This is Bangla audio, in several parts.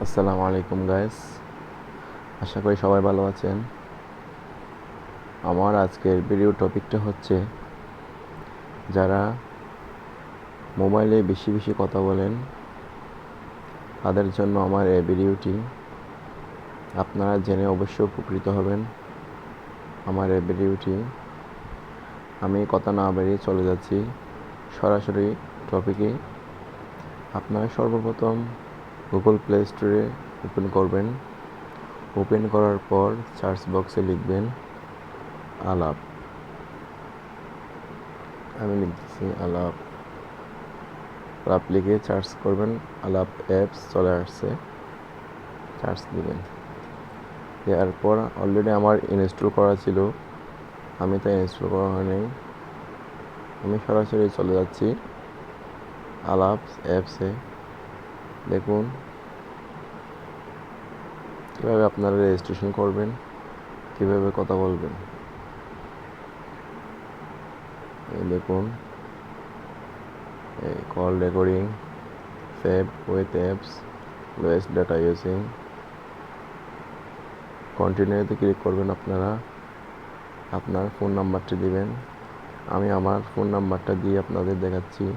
আসসালামু আলাইকুম গাইস, আশা করি সবাই ভালো আছেন। আমার আজকের ভিডিও টপিকটা হচ্ছে যারা মোবাইলে বেশি বেশি কথা বলেন তাদের জন্য আমার এই ভিডিওটি। আপনারা জেনে অবশ্যই উপকৃত হবেন আমার এই ভিডিওটি। আমি কথা না বাড়িয়ে চলে যাচ্ছি সরাসরি টপিকে। আপনারা সর্বপ্রথম গুগল প্লে স্টোরে ওপেন করবেন। ওপেন করার পর সার্চ বক্সে লিখবেন আলাপ। আমি লিখতেছি আলাপ। আলাপ লিখে সার্চ করবেন, আলাপ অ্যাপস চলে আসছে, সার্চ দিবেন। দেওয়ার পর অলরেডি আমার ইনস্টল করা ছিল, আমি তাই ইনস্টল করা হয়নি। আমি সরাসরি চলে যাচ্ছি আলাপ অ্যাপসে। দেখুন কীভাবে আপনারা রেজিস্ট্রেশন করবেন, কীভাবে কথা বলবেন। এই দেখুন, এই call recording, save with apps, lowest data using, কন্টিনিউতে ক্লিক করবেন। আপনারা আপনার ফোন নাম্বারটি দিবেন। আমি আমার ফোন নাম্বারটা দিয়ে আপনাদের দেখাচ্ছি।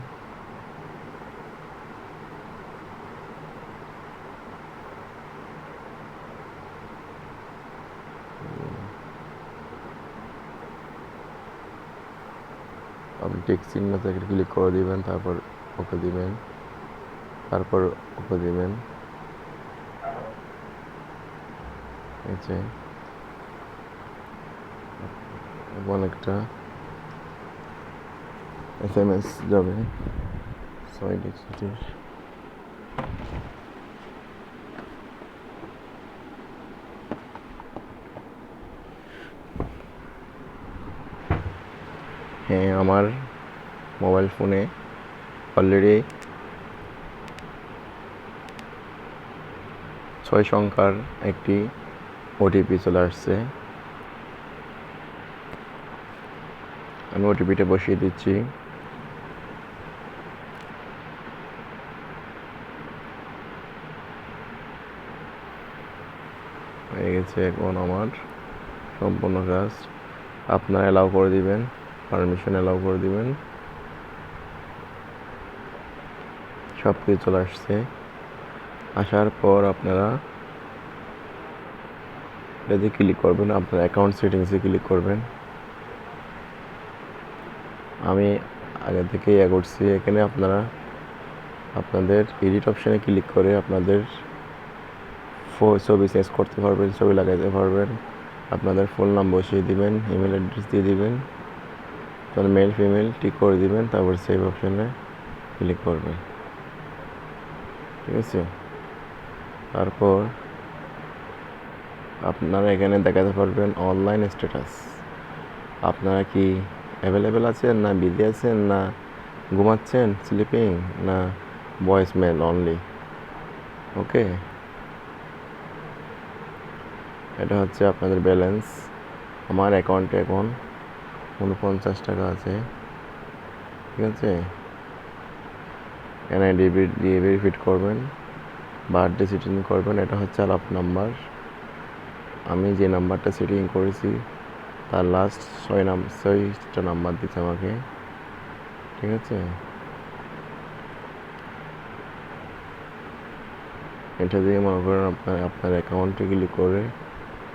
আপনি টিক চিহ্ন থেকে ক্লিক করে দিবেন, তারপর ওকে দিবেন, তারপর ওকে দিবেন। এবং একটা SMS যাবে 6 ডিজিটের। হ্যাঁ, আমার মোবাইল ফোনে অলরেডি 6 সংখ্যার একটি ওটিপি চলে আসছে। আমি ওটিপিটা বসিয়ে দিচ্ছি। হয়ে গেছে। এখন আমার সম্পূর্ণ কাজ আপনারা অ্যালাউ করে দিবেন, পারমিশন অ্যালাউ করে দিবেন। সব কিছু চলে আসছে। আসার পর আপনারা এটাতে ক্লিক করবেন, আপনার অ্যাকাউন্ট সেটিংসে ক্লিক করবেন। আমি আগে থেকেই করছি। এখানে আপনারা আপনাদের এডিট অপশানে ক্লিক করে আপনাদের ছবি চেঞ্জ করতে পারবেন, ছবি লাগাইতে পারবেন। আপনাদের ফোন নাম্বার বসিয়ে দিবেন, ইমেল অ্যাড্রেস দিয়ে দিবেন, তাহলে মেল ফিমেল ঠিক করে দিবেন, তারপর সেভ অপশানে ক্লিক করবেন। ঠিক আছে? তারপর আপনারা এখানে দেখাতে পারবেন অনলাইন স্ট্যাটাস। আপনারা কি অ্যাভেলেবেল আছেন, না বিজি আছেন, না ঘুমাচ্ছেন, স্লিপিং, না ভয়েস মেল অনলি। ওকে, এটা হচ্ছে আপনাদের ব্যালেন্স। আমার অ্যাকাউন্টে এখন 49 টাকা আছে। ঠিক আছে? এনআইডি দিয়ে ভেরিফাইড করবেন, বার্থডে সেটিং করবেন। এটা হচ্ছে আলাপ নাম্বার। আমি যে নাম্বারটা সেটিং করেছি তার লাস্ট 6টা নাম্বার দিচ্ছে আমাকে। ঠিক আছে? এটা দিয়ে মনে করেন আপনার অ্যাকাউন্টে ক্লিক করে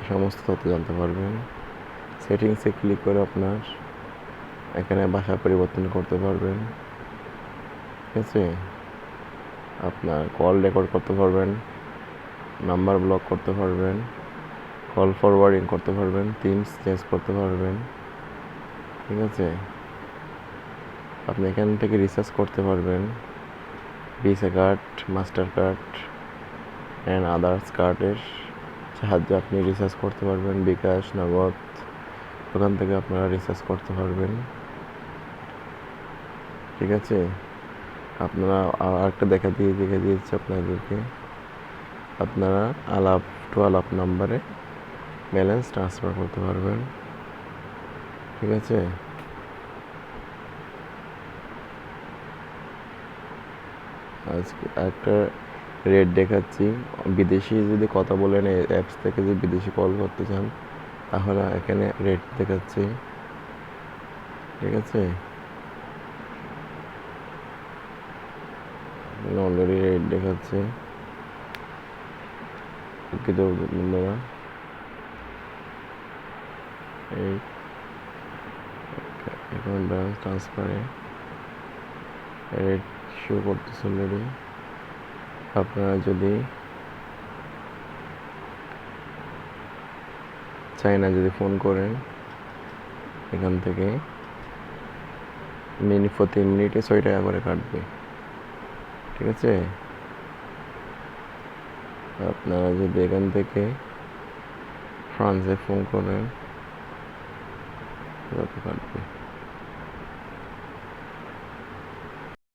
সমস্ত তথ্য জানতে পারবেন। সেটিংসে ক্লিক করে আপনার এখানে ভাষা পরিবর্তন করতে পারবেন। ঠিক আছে? আপনার কল রেকর্ড করতে পারবেন, নাম্বার ব্লক করতে পারবেন, কল ফরওয়ার্ডিং করতে পারবেন, থিমস চেঞ্জ করতে পারবেন। ঠিক আছে? আপনি এখান থেকে রিচার্জ করতে পারবেন। Visa card, master card and others কার্ডের সাহায্যে আপনি রিচার্জ করতে পারবেন। বিকাশ, নগদ, ওখান থেকে আপনারা রিচার্জ করতে পারবেন। ঠিক আছে? আপনারা আরেকটা দেখা দিয়েছে আপনাদেরকে। আপনারা আলাপ টু আলাপ নাম্বারে ব্যালেন্স ট্রান্সফার করতে পারবেন। ঠিক আছে? আজকে একটা রেট দেখাচ্ছি। বিদেশি যদি কথা বলেন এই অ্যাপস থেকে যদি বিদেশি কল করতে চান তাহলে এখানে রেট দেখাচ্ছি, ঠিক আছে। অলরেডি রেট দেখাচ্ছে। ওকে তো বন্ধুরা, এই এখন ব্যালেন্স ট্রান্সফারে রেট শো করতেছে অলরেডি। আপনারা যদি চাইনা যদি ফোন করেন এখান থেকে প্রতি মিনিটে 6 টাকা করে কাটবে, ঠিক আছে। আপনারা যদি এখান থেকে ফ্রান্সে ফোন করেন তত কাটবে।